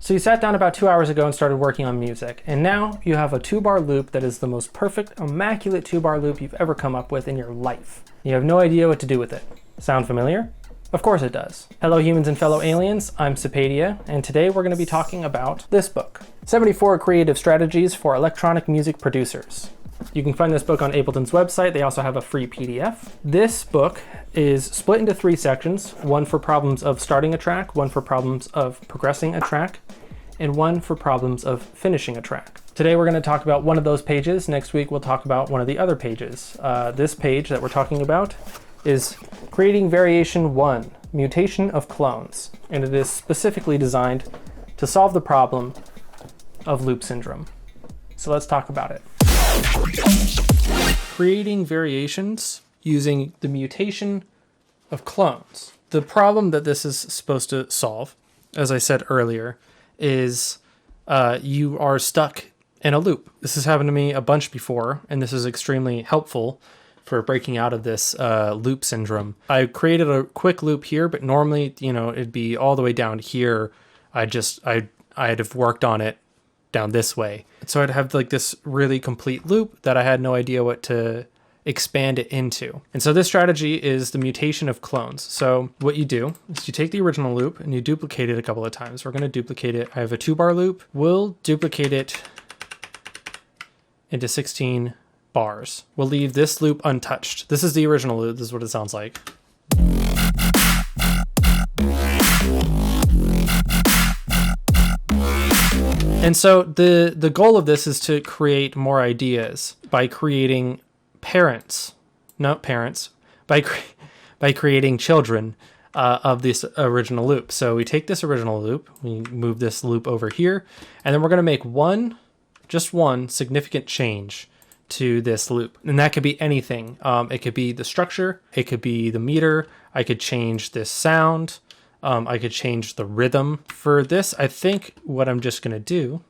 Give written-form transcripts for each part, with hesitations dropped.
So you sat down about 2 hours ago and started working on music, and now you have a 2-bar loop that is the most perfect, immaculate 2-bar loop you've ever come up with in your life. You have no idea what to do with it. Sound familiar? Of course it does. Hello humans and fellow aliens, I'm Sapadia, and today we're going to be talking about this book, 74 Creative Strategies for Electronic Music Producers. You can find this book on Ableton's website. They also have a free PDF. This book is split into 3 sections, one for problems of starting a track, one for problems of progressing a track, and one for problems of finishing a track. Today we're going to talk about one of those pages. Next week we'll talk about one of the other pages. This page that we're talking about is creating variation 1, mutation of clones, and it is specifically designed to solve the problem of loop syndrome. So let's talk about it. Creating variations using the mutation of clones. The problem that this is supposed to solve, as I said earlier, is you are stuck in a loop. This has happened to me a bunch before, and this is extremely helpful for breaking out of this loop syndrome. I created a quick loop here, but normally, it'd be all the way down here. I'd have worked on it down this way. So I'd have like this really complete loop that I had no idea what to expand it into. And so this strategy is the mutation of clones. So what you do is you take the original loop and you duplicate it a couple of times. We're going to duplicate it. I have a 2-bar loop. We'll duplicate it into 16 bars. We'll leave this loop untouched. This is the original loop. This is what it sounds like. And so the goal of this is to create more ideas by creating by creating children of this original loop. So we take this original loop, we move this loop over here, and then we're going to make just one significant change to this loop. And that could be anything. It could be the structure, it could be the meter, I could change this sound, I could change the rhythm. For this, I think what I'm just going to do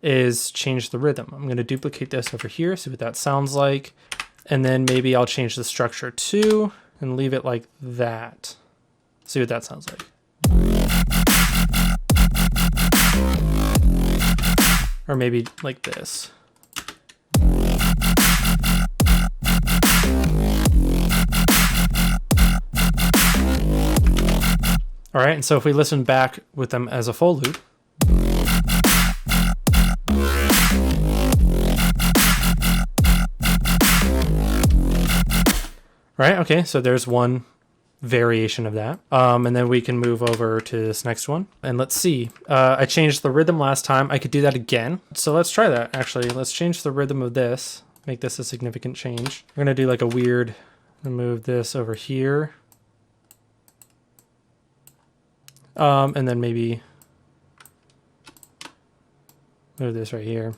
is change the rhythm. I'm going to duplicate this over here, see what that sounds like. And then maybe I'll change the structure too and leave it like that. See what that sounds like. Or maybe like this. All right, and so if we listen back with them as a full loop, right, okay, so there's one variation of that. And then we can move over to this next one. And let's see, I changed the rhythm last time. I could do that again. So let's try that, actually. Let's change the rhythm of this, make this a significant change. We're gonna do like a weird, move this over here. And then maybe move this right here.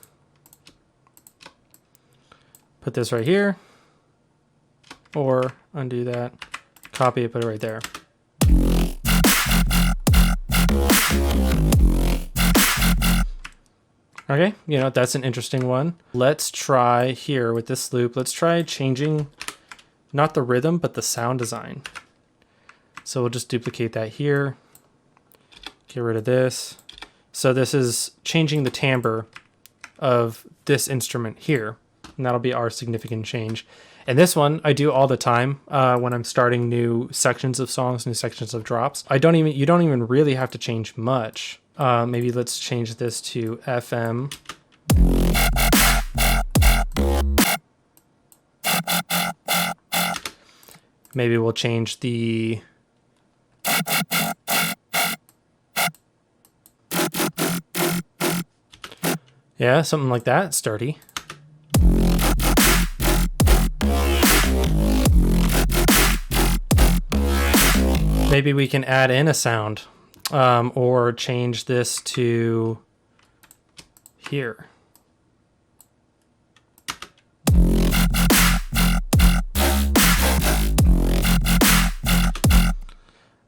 Put this right here. Or undo that, copy it, put it right there. Okay, that's an interesting one. Let's try here with this loop. Let's try changing not the rhythm, but the sound design. So we'll just duplicate that here. Get rid of this. So this is changing the timbre of this instrument here. And that'll be our significant change. And this one I do all the time when I'm starting new sections of songs, new sections of drops. You don't even really have to change much. Maybe let's change this to FM. Maybe we'll change the yeah, something like that, sturdy. Maybe we can add in a sound or change this to here.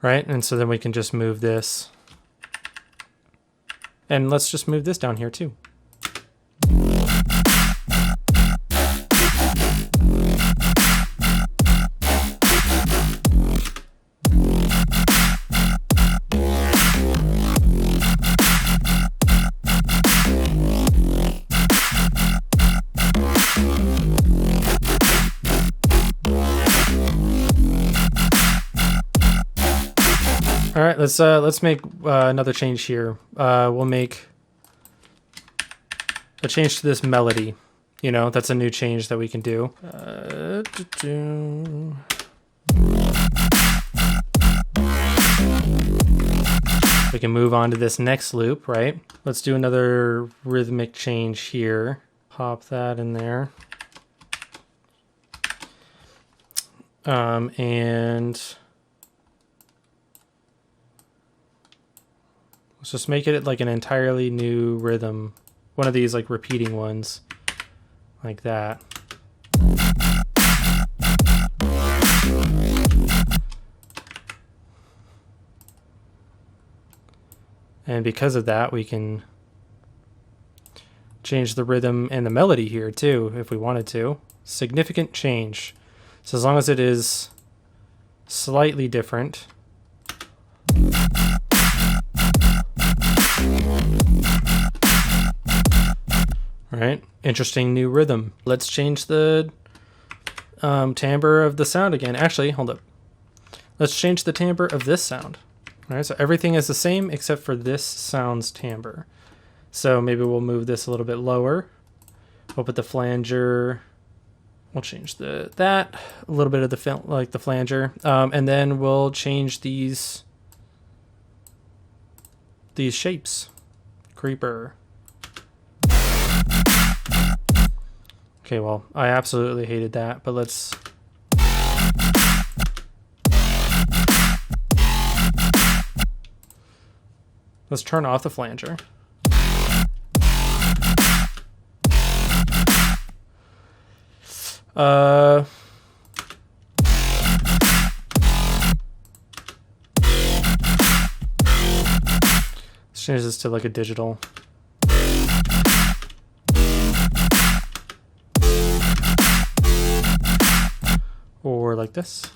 Right, and so then we can just move this. And let's just move this down here too. right, let's make another change here. We'll make a change to this melody. You know, that's a new change that we can do. We can move on to this next loop, right? Let's do another rhythmic change here. Pop that in there. And let's just make it like an entirely new rhythm. One of these like repeating ones, like that. And because of that, we can change the rhythm and the melody here too, if we wanted to. Significant change. So as long as it is slightly different. All right, interesting new rhythm. Let's change the timbre of the sound again. Actually, hold up. Let's change the timbre of this sound. All right, so everything is the same except for this sound's timbre. So maybe we'll move this a little bit lower. We'll put the flanger. We'll change that a little bit of the flanger, and then we'll change these shapes. Creeper. Okay, well, I absolutely hated that, but let's. Let's turn off the flanger. Let's change this to like a digital. Or like this.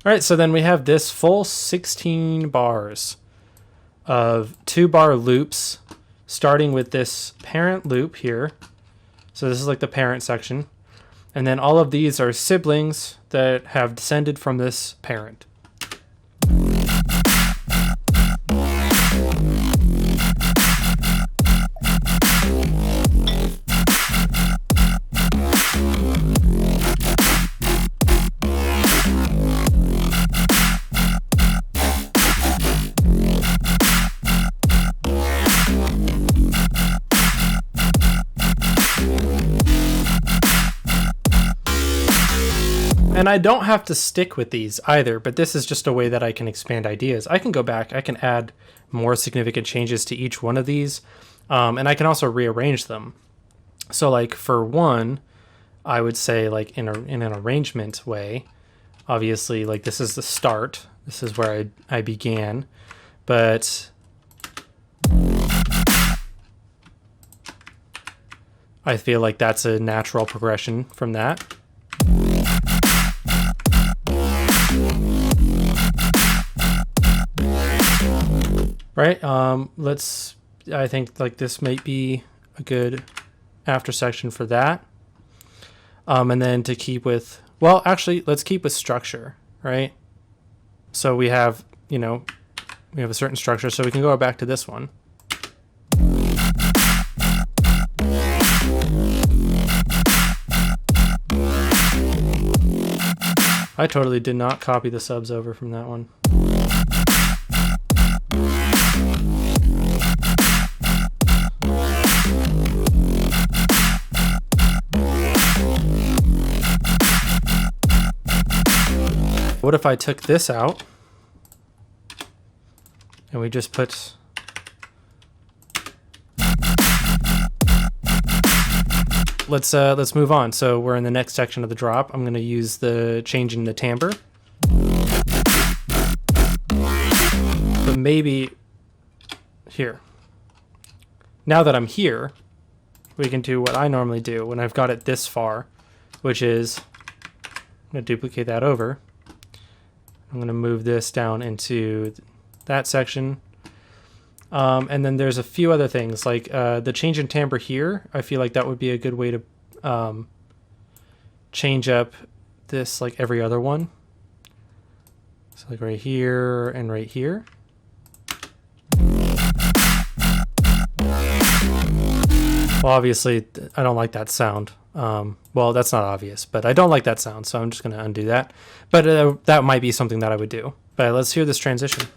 All right, so then we have this full 16 bars of 2-bar loops, starting with this parent loop here. So this is like the parent section. And then all of these are siblings that have descended from this parent. And I don't have to stick with these either, but this is just a way that I can expand ideas. I can go back, I can add more significant changes to each one of these, and I can also rearrange them. So like for one, I would say like in an arrangement way, obviously like this is the start, this is where I began, but I feel like that's a natural progression from that. Right, I think like this might be a good after section for that. And then to keep with, well, actually, let's keep with structure, right? So we have, we have a certain structure, so we can go back to this one. I totally did not copy the subs over from that one. What if I took this out and we just put let's move on. So we're in the next section of the drop. I'm going to use the change in the timbre. But maybe here. Now that I'm here, we can do what I normally do when I've got it this far, which is I'm going to duplicate that over. I'm going to move this down into that section. And then there's a few other things like the change in timbre here. I feel like that would be a good way to change up this like every other one. So like right here and right here. Well, obviously I don't like that sound. Well, that's not obvious, but I don't like that sound, so I'm just going to undo that. But that might be something that I would do. But let's hear this transition.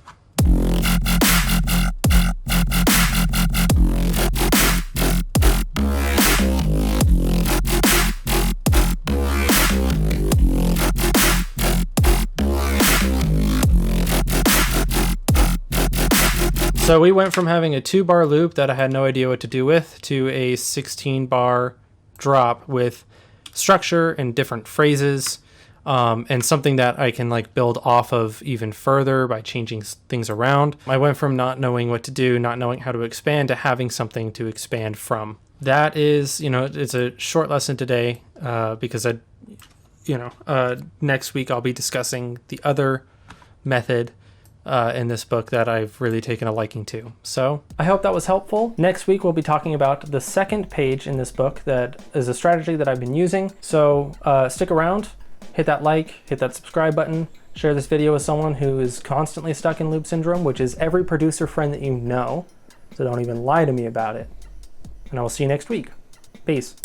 So we went from having a 2-bar loop that I had no idea what to do with to a 16-bar drop with structure and different phrases, and something that I can like build off of even further by changing things around. I went from not knowing what to do, not knowing how to expand, to having something to expand from. That is, it's a short lesson today, because next week I'll be discussing the other method in this book that I've really taken a liking to. So I hope that was helpful. Next week we'll be talking about the second page in this book that is a strategy that I've been using. So stick around, hit that like, hit that subscribe button, share this video with someone who is constantly stuck in loop syndrome, which is every producer friend that you know. So don't even lie to me about it. And I will see you next week. Peace.